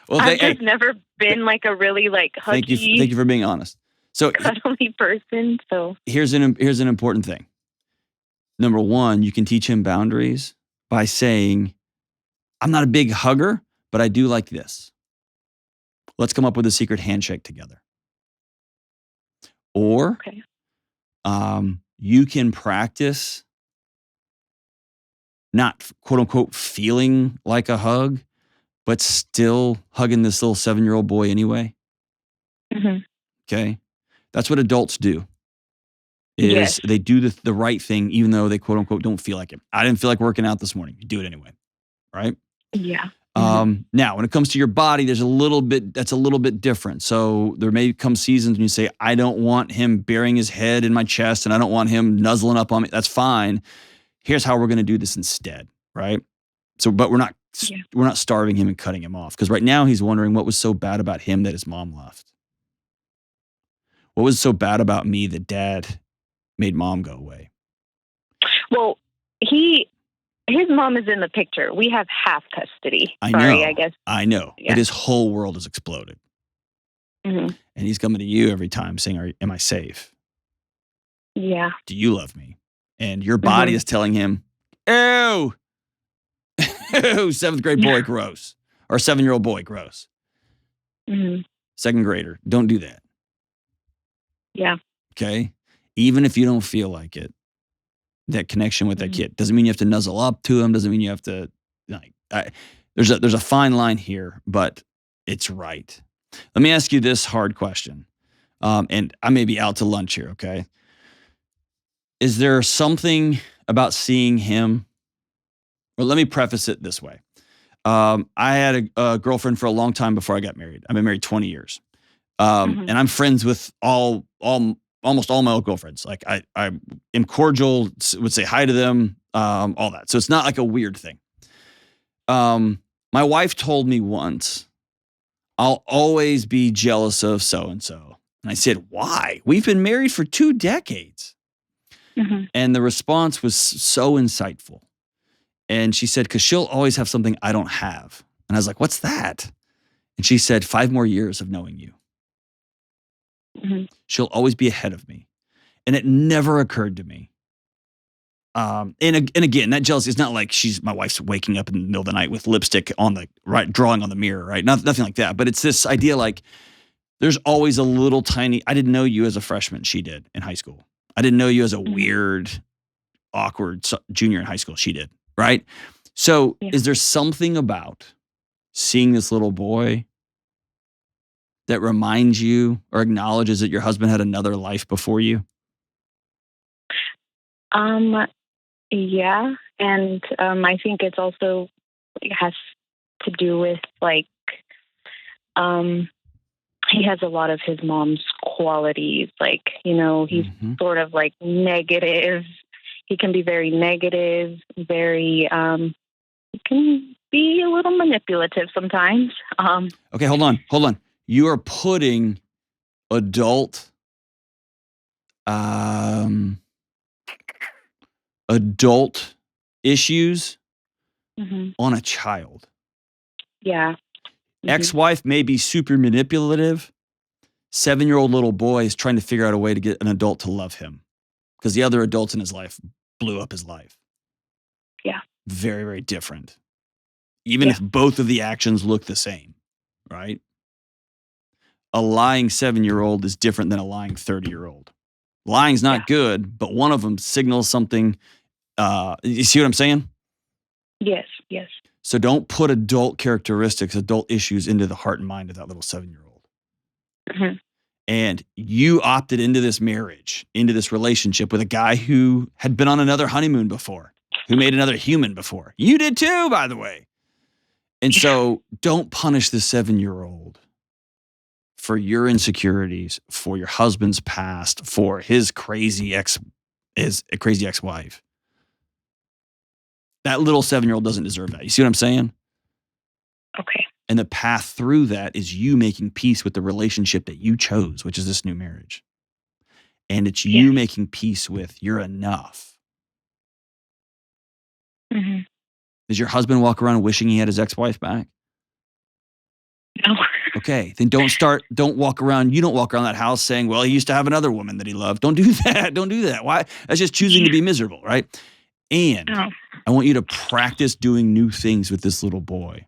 Well, I've just never been like a really like huggy. Thank you for being honest. So cuddly person. So here's an important thing. Number one, you can teach him boundaries by saying, I'm not a big hugger, but I do like this. Let's come up with a secret handshake together. Or Okay. you can practice not quote unquote feeling like a hug, but still hugging this little 7-year-old boy anyway. Mhm. Okay. That's what adults do. Is Yes. they do the right thing, even though they quote unquote don't feel like it. I didn't feel like working out this morning. You do it anyway. Right. Yeah. Mhm. Now, when it comes to your body, that's a little bit different. So there may come seasons when you say, I don't want him burying his head in my chest and I don't want him nuzzling up on me. That's fine. Here's how we're going to do this instead. Right. So, but we're not starving him and cutting him off. Because right now he's wondering what was so bad about him that his mom left. What was so bad about me that dad made mom go away? Well, his mom is in the picture. We have half custody. I know. Yeah. But his whole world has exploded. Mhm. And he's coming to you every time saying, am I safe? Yeah. Do you love me? And your body is telling him, ew, ew, 7th grade boy, gross. Or 7-year-old boy, gross. Mhm. 2nd grader, don't do that. Yeah. Okay? Even if you don't feel like it, that connection with that kid doesn't mean you have to nuzzle up to him. Doesn't mean you have to there's a fine line here, but it's right. Let me ask you this hard question. And I may be out to lunch here. Okay. Is there something about seeing him? Well, let me preface it this way. I had a girlfriend for a long time before I got married. I've been married 20 years. And I'm friends with almost all my old girlfriends. Like I am cordial, would say hi to them, all that. So it's not like a weird thing. My wife told me once, I'll always be jealous of so-and-so. And I said, why? We've been married for 2 decades. And the response was so insightful. And she said, because she'll always have something I don't have. And I was like, what's that? And she said, 5 more years of knowing you. She'll always be ahead of me. And it never occurred to me. And again, that jealousy is not like my wife's waking up in the middle of the night with lipstick on drawing on the mirror, right? Nothing like that. But it's this idea like there's always a little tiny, I didn't know you as a freshman. She did in high school. I didn't know you as a weird, awkward junior in high school. She did, right? So is there something about seeing this little boy that reminds you or acknowledges that your husband had another life before you? Yeah. And I think it's also has to do with he has a lot of his mom's qualities. He's sort of like negative. He can be very negative, very, he can be a little manipulative sometimes. Okay, hold on. You are putting adult issues on a child. Yeah. Ex-wife may be super manipulative. 7-year-old little boy is trying to figure out a way to get an adult to love him because the other adults in his life blew up his life. Yeah. Very, very different. Even if both of the actions look the same, right? A lying 7-year-old is different than a lying 30-year-old. Lying's not good, but one of them signals something. You see what I'm saying? Yes. So don't put adult characteristics, adult issues into the heart and mind of that little 7-year-old. And you opted into this marriage, into this relationship with a guy who had been on another honeymoon before, who made another human before. You did too, by the way. And so don't punish the 7-year-old for your insecurities, for your husband's past, for his crazy ex-wife. That little 7-year-old doesn't deserve that. You see what I'm saying? Okay. And the path through that is you making peace with the relationship that you chose, which is this new marriage. And it's you making peace with you're enough. Does your husband walk around wishing he had his ex-wife back? No. Okay, then you don't walk around that house saying, well, he used to have another woman that he loved. Don't do that. Don't do that. Why? That's just choosing to be miserable, right? And I want you to practice doing new things with this little boy,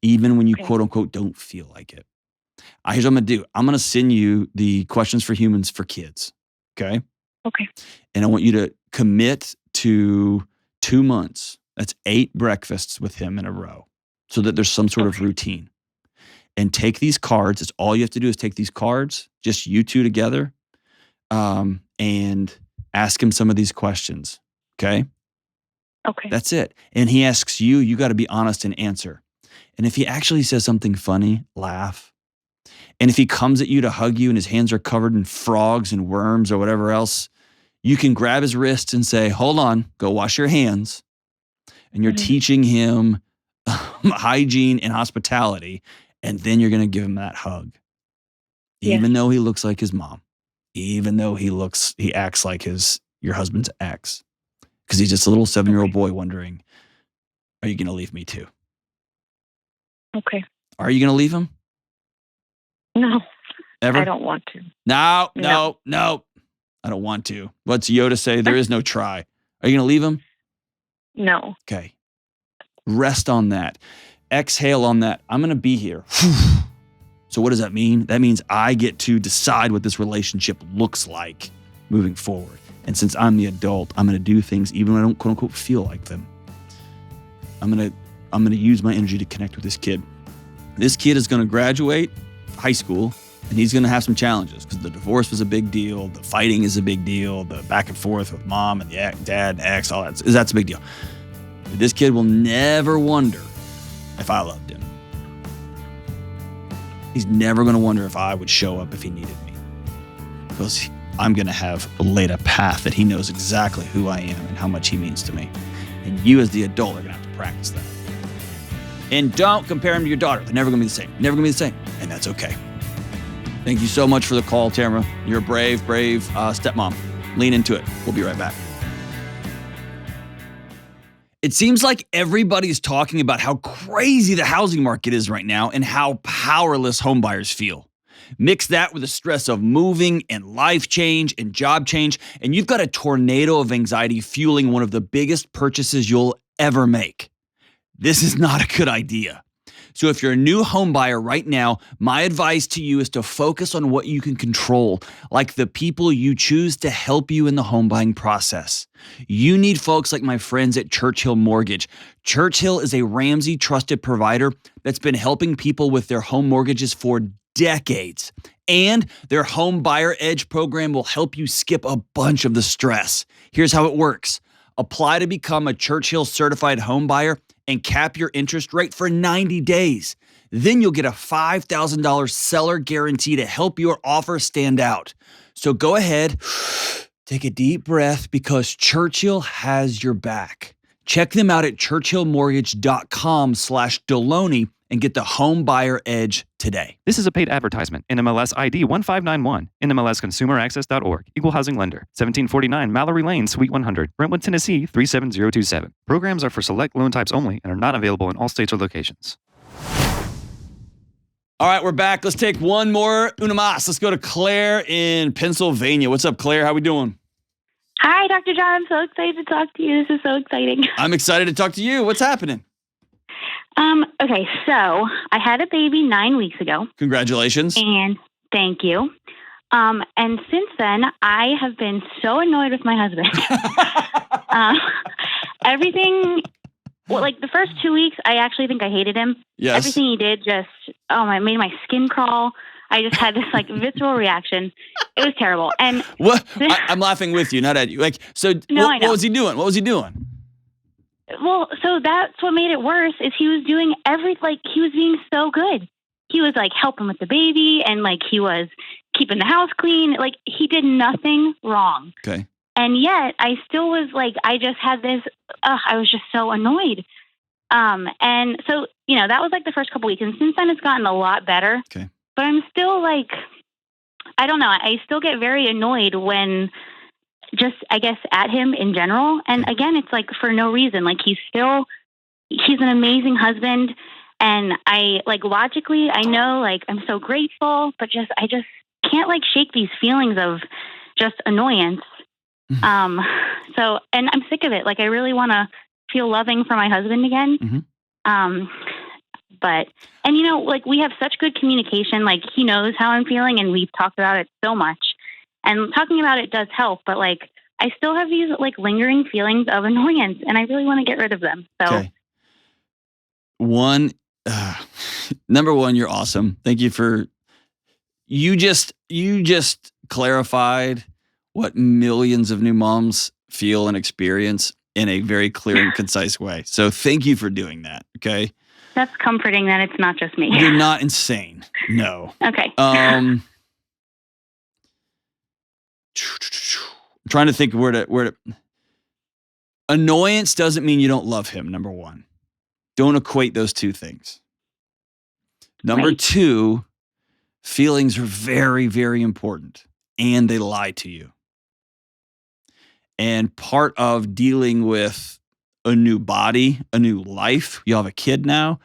even when you Okay. quote unquote don't feel like it. Here's what I'm going to do. I'm going to send you the questions for humans for kids. Okay. Okay. And I want you to commit to 2 months. That's 8 breakfasts with him in a row so that there's some sort of routine. And take these cards. It's all you have to do is take these cards, just you two together, and ask him some of these questions. Okay. Okay. That's it. And he asks you, you got to be honest and answer. And if he actually says something funny, laugh. And if he comes at you to hug you and his hands are covered in frogs and worms or whatever else, you can grab his wrists and say, hold on, go wash your hands. And you're teaching him hygiene and hospitality. And then you're going to give him that hug. Even though he looks like his mom, even though he acts like your husband's ex. Because he's just a little 7-year-old boy wondering, are you going to leave me too? Okay. Are you going to leave him? No. Ever? I don't want to. No. I don't want to. What's Yoda say? There is no try. Are you going to leave him? No. Okay. Rest on that. Exhale on that. I'm going to be here. So what does that mean? That means I get to decide what this relationship looks like moving forward. And since I'm the adult, I'm going to do things even when I don't quote unquote feel like them. I'm going to use my energy to connect with this kid. This kid is going to graduate high school and he's going to have some challenges because the divorce was a big deal. The fighting is a big deal. The back and forth with mom and the dad and ex, all that's a big deal. But this kid will never wonder if I loved him. He's never going to wonder if I would show up if he needed me. Because I'm going to have laid a path that he knows exactly who I am and how much he means to me. And you as the adult are going to have to practice that. And don't compare him to your daughter. They're never going to be the same. Never going to be the same. And that's okay. Thank you so much for the call, Tamara. You're a brave stepmom. Lean into it. We'll be right back. It seems like everybody's talking about how crazy the housing market is right now and how powerless homebuyers feel. Mix that with the stress of moving and life change and job change, and you've got a tornado of anxiety fueling one of the biggest purchases you'll ever make. This is not a good idea. So if you're a new home buyer right now, my advice to you is to focus on what you can control, like the people you choose to help you in the home buying process. You need folks like my friends at Churchill Mortgage. Churchill is a Ramsey trusted provider that's been helping people with their home mortgages for decades. And their Home Buyer Edge program will help you skip a bunch of the stress. Here's how it works. Apply to become a Churchill certified home buyer and cap your interest rate for 90 days. Then you'll get a $5,000 seller guarantee to help your offer stand out. So go ahead, take a deep breath because Churchill has your back. Check them out at churchillmortgage.com/Delony and get the Home Buyer Edge today. This is a paid advertisement. NMLS ID 1591. NMLSconsumeraccess.org. Equal housing lender. 1749 Mallory Lane, Suite 100. Brentwood, Tennessee 37027. Programs are for select loan types only and are not available in all states or locations. All right, we're back. Let's take one more una más. Let's go to Claire in Pennsylvania. What's up, Claire? How we doing? Hi, Dr. John. I'm so excited to talk to you. This is so exciting. I'm excited to talk to you. What's happening? Okay, so I had a baby 9 weeks ago. Congratulations. And thank you. And since then, I have been so annoyed with my husband. Everything, well, like the first 2 weeks, I actually think I hated him. Yes. Everything he did just, it made my skin crawl. I just had this like visceral reaction. It was terrible. And what? I'm laughing with you, not at you. Like, so No, what was he doing? What was he doing? Well, so that's what made it worse is he was doing he was being so good. He was like helping with the baby and like he was keeping the house clean. Like he did nothing wrong. Okay. And yet I still was like, I just had this, I was just so annoyed. And so, that was like the first couple weeks. And since then it's gotten a lot better. Okay. But I'm still like, I don't know. I still get very annoyed when just, I guess, at him in general. And again, it's like for no reason. Like he's an amazing husband. And I like logically, I know like I'm so grateful, but I just can't like shake these feelings of just annoyance. And I'm sick of it. Like I really want to feel loving for my husband again. Mhm. But, and like we have such good communication, like he knows how I'm feeling and we've talked about it so much, and talking about it does help, but like, I still have these like lingering feelings of annoyance and I really want to get rid of them. So Okay. Number one, you're awesome. Thank you for, you just clarified what millions of new moms feel and experience in a very clear and concise way. So thank you for doing that. Okay. that's comforting that it's not just me. You're not insane. No. Okay. I'm trying to think where to. Annoyance doesn't mean you don't love him. Number one, don't equate those two things. Number Right. two, feelings are very, very important, and they lie to you. And part of dealing with a new body, a new life, you have a kid now,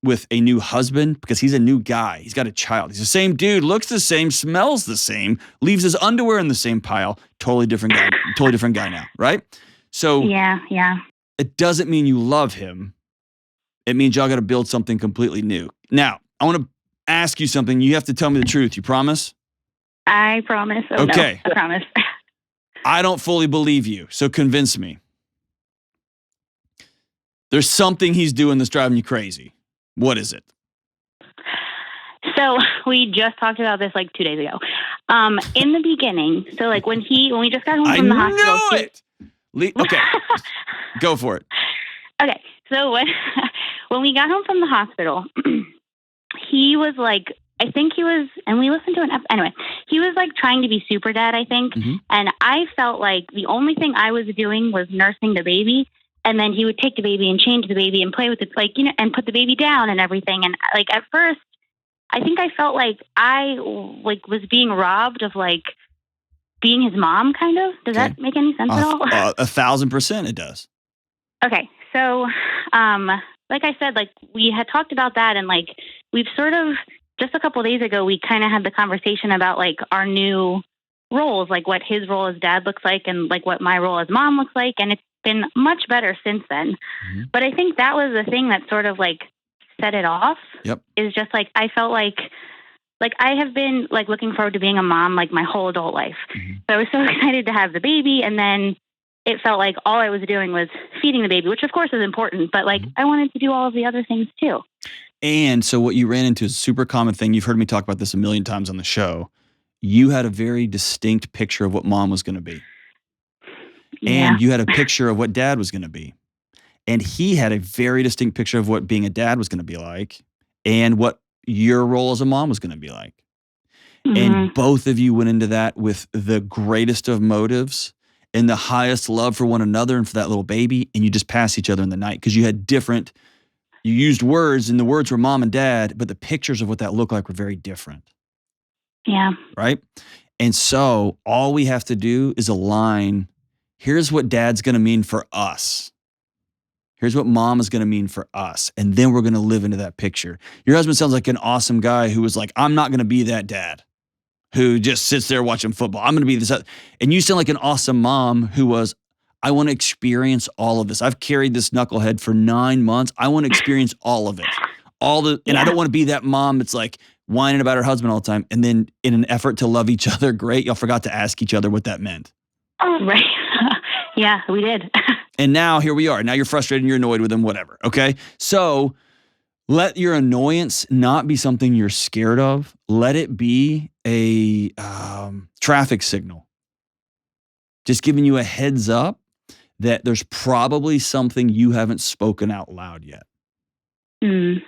with a new husband, because he's a new guy. He's got a child. He's the same dude, looks the same, smells the same, leaves his underwear in the same pile. Totally different guy now, right? So Yeah. it doesn't mean you love him. It means y'all got to build something completely new. Now, I want to ask you something. You have to tell me the truth. You promise? I promise. Oh, Okay. No, I promise. I don't fully believe you, so convince me. There's something he's doing that's driving you crazy. What is it? So we just talked about this like 2 days ago. In the beginning, so like when we just got home from the hospital. I knew it. Okay, go for it. Okay, so when we got home from the hospital, he was like, I think he was, and we listened to anyway, he was like trying to be super dad, I think. Mhm. And I felt like the only thing I was doing was nursing the baby. And then he would take the baby and change the baby and play with it, like, and put the baby down and everything. And like, at first, I think I felt like I like was being robbed of like being his mom, kind of. Does Okay. that make any sense at all? 1,000% it does. Okay. So, like I said, like we had talked about that, and like we've sort of just a couple of days ago, we kind of had the conversation about like our new roles, like what his role as dad looks like and like what my role as mom looks like. And it's been much better since then. Mhm. But I think that was the thing that sort of like set it off. Yep. Is just like, I felt like I have been like looking forward to being a mom like my whole adult life. Mhm. So I was so excited to have the baby. And then it felt like all I was doing was feeding the baby, which of course is important, but like I wanted to do all of the other things too. And so what you ran into is a super common thing. You've heard me talk about this a million times on the show. You had a very distinct picture of what mom was going to be. Yeah. And you had a picture of what dad was going to be. And he had a very distinct picture of what being a dad was going to be like and what your role as a mom was going to be like. Mhm. And both of you went into that with the greatest of motives and the highest love for one another and for that little baby. And you just passed each other in the night because you had different, you used words and the words were mom and dad, but the pictures of what that looked like were very different. Yeah. Right? And so all we have to do is align. Here's what dad's going to mean for us. Here's what mom is going to mean for us. And then we're going to live into that picture. Your husband sounds like an awesome guy who was like, I'm not going to be that dad who just sits there watching football. I'm going to be this. And you sound like an awesome mom who was, I want to experience all of this. I've carried this knucklehead for 9 months. I want to experience all of it. And I don't want to be that mom that's like whining about her husband all the time. And then in an effort to love each other, great, y'all forgot to ask each other what that meant. Right. Yeah, we did. And now here we are. Now you're frustrated and you're annoyed with him, whatever. Okay. So let your annoyance not be something you're scared of. Let it be a traffic signal. Just giving you a heads up that there's probably something you haven't spoken out loud yet. Mm.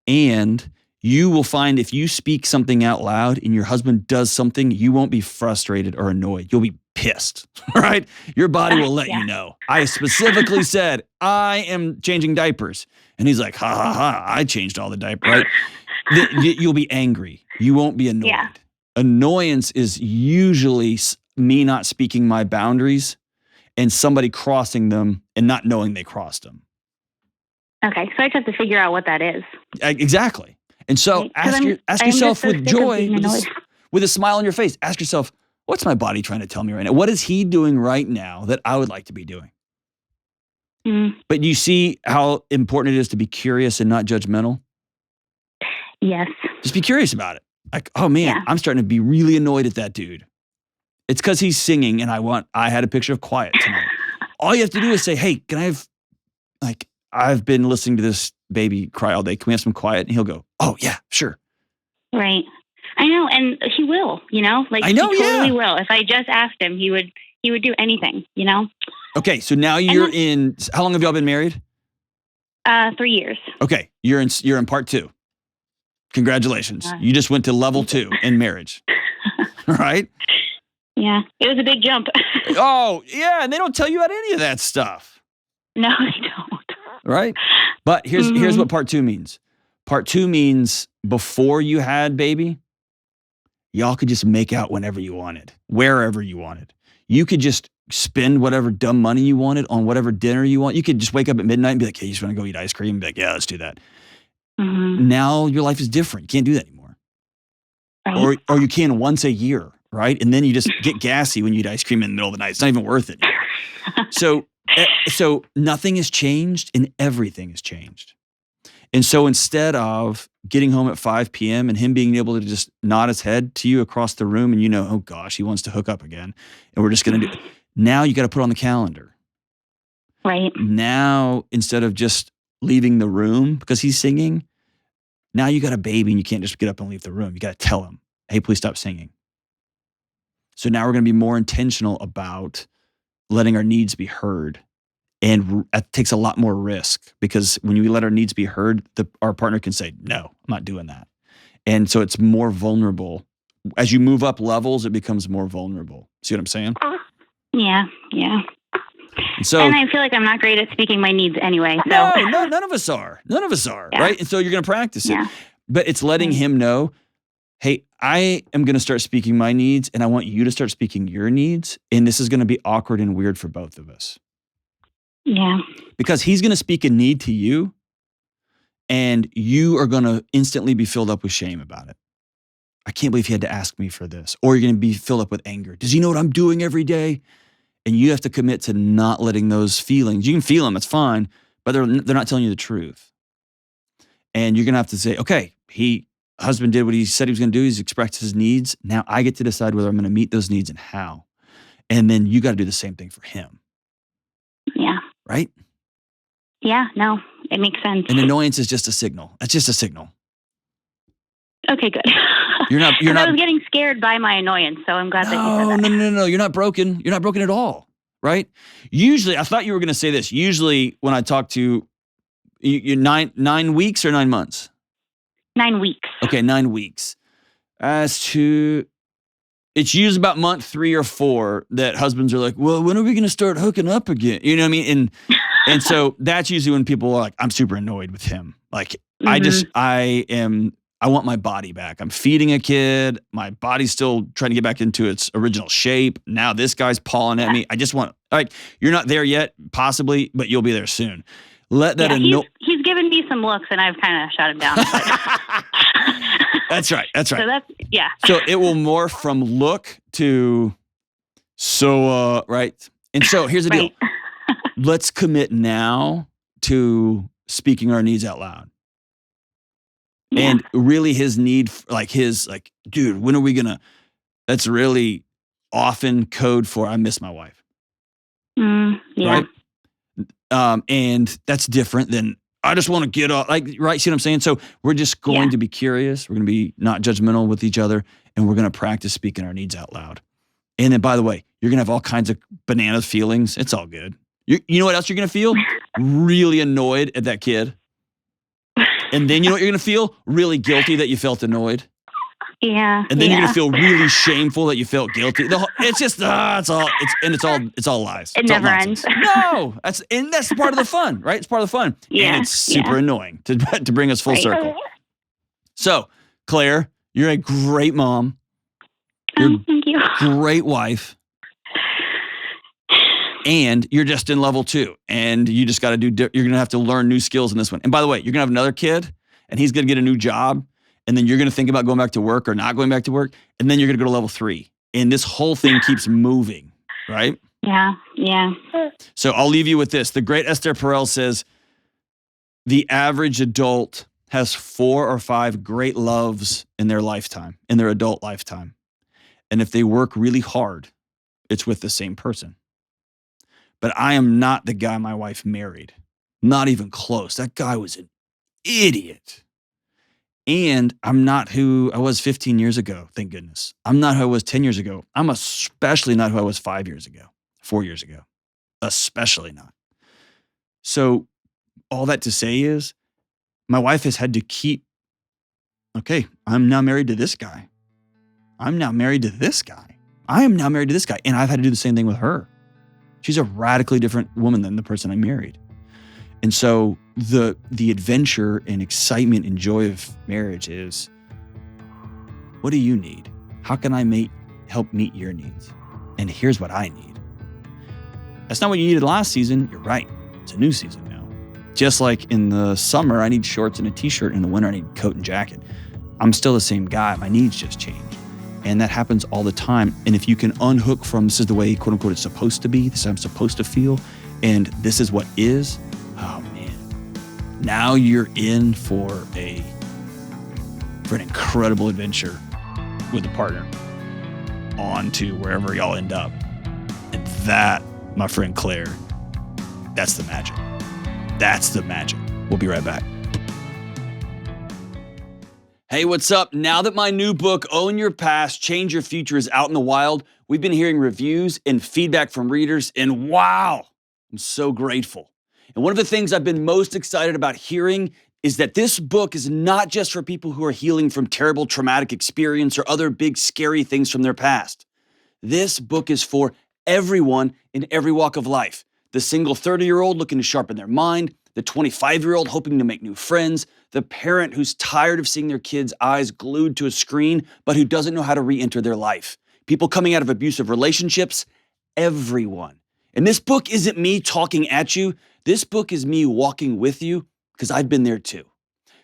And you will find if you speak something out loud and your husband does something, you won't be frustrated or annoyed. You'll be pissed, right? Your body will let you know. I specifically said, I am changing diapers. And he's like, ha, ha, ha, I changed all the diapers, right? You'll be angry. You won't be annoyed. Yeah. Annoyance is usually me not speaking my boundaries and somebody crossing them and not knowing they crossed them. Okay, so I just have to figure out what that is. Exactly. And so Right, 'cause ask I'm yourself just so with sick of joy, being annoyed. with a smile on your face, ask yourself, what's my body trying to tell me right now? What is he doing right now that I would like to be doing? But you see how important it is to be curious and not judgmental? Yes. Just be curious about it. Like, oh man, Yeah. I'm starting to be really annoyed at that dude. It's because he's singing and I had a picture of quiet tonight. All you have to do is say, hey, can I have, like, I've been listening to this baby cry all day. Can we have some quiet? And he'll go, oh yeah, sure. Right. I know. And he will, like I know, he totally yeah. will. If I just asked him, he would do anything, Okay. So now you're in, how long have y'all been married? 3 years. Okay. You're in part 2. Congratulations. You just went to level 2 in marriage. Right? Yeah. It was a big jump. Oh, yeah. And they don't tell you about any of that stuff. No, they don't. Right? But here's what part 2 means. Part 2 means before you had baby, y'all could just make out whenever you wanted, wherever you wanted. You could just spend whatever dumb money you wanted on whatever dinner you want. You could just wake up at midnight and be like, hey, you just want to go eat ice cream? And be like, yeah, let's do that. Now your life is different. You can't do that anymore. Right. Or you can once a year, right? And then you just get gassy when you eat ice cream in the middle of the night. It's not even worth it. So nothing has changed and everything has changed. And so instead of getting home at 5 p.m. and him being able to just nod his head to you across the room and oh gosh, he wants to hook up again. And we're just going to do it. Now you got to put on the calendar. Right. Now, instead of just leaving the room because he's singing, now you got a baby and you can't just get up and leave the room. You got to tell him, hey, please stop singing. So now we're going to be more intentional about letting our needs be heard. And it takes a lot more risk because when we let our needs be heard, our partner can say, no, I'm not doing that. And so it's more vulnerable. As you move up levels, it becomes more vulnerable. See what I'm saying? Yeah. And I feel like I'm not great at speaking my needs anyway. So. No, none of us are. Yeah. Right? And so you're going to practice it. But it's letting him know, hey, I am going to start speaking my needs and I want you to start speaking your needs. And this is going to be awkward and weird for both of us. Yeah. Because he's going to speak a need to you and you are going to instantly be filled up with shame about it. I can't believe he had to ask me for this. Or you're going to be filled up with anger. Does he know what I'm doing every day? And you have to commit to not letting those feelings, you can feel them, it's fine, but they're not telling you the truth. And you're going to have to say, okay, husband did what he said he was going to do. He's expressed his needs. Now I get to decide whether I'm going to meet those needs and how. And then you got to do the same thing for him. Yeah. Right? Yeah, no, it makes sense. An annoyance is just a signal. It's just a signal. Okay, good. You're not. I was getting scared by my annoyance, so I'm glad that you said that. No. You're not broken. You're not broken at all, right? Usually, I thought you were going to say this. Usually, when I talk to you, 9 weeks or 9 months. 9 weeks. Okay, 9 weeks. It's usually about month 3 or 4 that husbands are like, well, when are we going to start hooking up again? You know what I mean? And so that's usually when people are like, I'm super annoyed with him. Like, I want my body back. I'm feeding a kid. My body's still trying to get back into its original shape. Now this guy's pawing at me. I just want, you're not there yet, possibly, but you'll be there soon. Let that he's given me some looks and I've kind of shut him down. That's right. So So it will morph from look to right. And so here's the deal. Let's commit now to speaking our needs out loud. Yeah. And really his need, dude, when are we going to, that's really often code for, I miss my wife. Yeah. Right? And that's different than, I just want to get off, right? See what I'm saying? So we're just going to be curious. We're going to be not judgmental with each other. And we're going to practice speaking our needs out loud. And then, by the way, you're going to have all kinds of banana feelings. It's all good. You know what else you're going to feel? Really annoyed at that kid. And then you know what you're going to feel? Really guilty that you felt annoyed. Yeah. And then you're going to feel really shameful that you felt guilty. It's just, it's all lies. It never ends. No, that's part of the fun, right? It's part of the fun. Yeah. And it's super annoying to bring us full circle. So, Claire, you're a great mom. Thank you. Great wife. And you're just in level 2 and you just got to you're going to have to learn new skills in this one. And by the way, you're going to have another kid and he's going to get a new job. And then you're going to think about going back to work or not going back to work. And then you're going to go to level 3. And this whole thing keeps moving, right? Yeah. So I'll leave you with this. The great Esther Perel says, the average adult has 4 or 5 great loves in their lifetime, in their adult lifetime. And if they work really hard, it's with the same person. But I am not the guy my wife married. Not even close. That guy was an idiot. And I'm not who I was 15 years ago, thank goodness. I'm not who I was 10 years ago. I'm especially not who I was 5 years ago, 4 years ago. Especially not. So all that to say is, my wife has had to keep, okay, I'm now married to this guy. I'm now married to this guy. I am now married to this guy. And I've had to do the same thing with her. She's a radically different woman than the person I married. And so the adventure and excitement and joy of marriage is, what do you need? How can I help meet your needs? And here's what I need. That's not what you needed last season. You're right. It's a new season now. Just like in the summer, I need shorts and a t-shirt. In the winter, I need a coat and jacket. I'm still the same guy. My needs just change. And that happens all the time. And if you can unhook from this is the way, quote unquote, it's supposed to be, this is how I'm supposed to feel, and this is what is, oh man. Now you're in for an incredible adventure with a partner on to wherever y'all end up. And that, my friend Claire, that's the magic. That's the magic. We'll be right back. Hey, what's up? Now that my new book, Own Your Past, Change Your Future, is out in the wild, we've been hearing reviews and feedback from readers, and wow, I'm so grateful. And one of the things I've been most excited about hearing is that this book is not just for people who are healing from terrible traumatic experience or other big scary things from their past. This book is for everyone in every walk of life. The single 30-year-old looking to sharpen their mind, the 25-year-old hoping to make new friends, the parent who's tired of seeing their kids' eyes glued to a screen, but who doesn't know how to re-enter their life. People coming out of abusive relationships, everyone. And this book isn't me talking at you. This book is me walking with you, because I've been there too.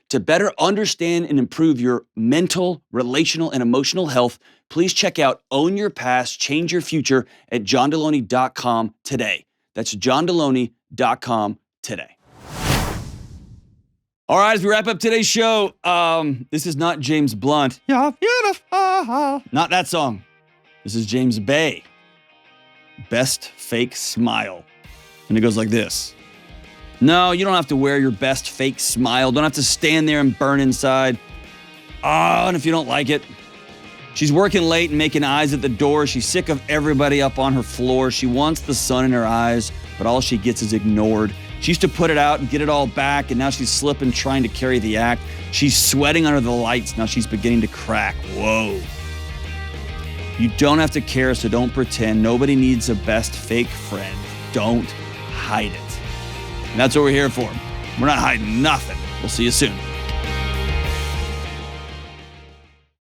To better understand and improve your mental, relational, and emotional health, please check out Own Your Past, Change Your Future at johndelony.com today. That's johndelony.com today. All right, as we wrap up today's show, this is not James Blunt. You're beautiful. Not that song. This is James Bay. Best Fake Smile. And it goes like this. No, you don't have to wear your best fake smile. Don't have to stand there and burn inside. Oh, and if you don't like it. She's working late and making eyes at the door. She's sick of everybody up on her floor. She wants the sun in her eyes, but all she gets is ignored. She used to put it out and get it all back, and now she's slipping, trying to carry the act. She's sweating under the lights. Now she's beginning to crack. Whoa. You don't have to care, so don't pretend. Nobody needs a best fake friend. Don't hide it. And that's what we're here for. We're not hiding nothing. We'll see you soon.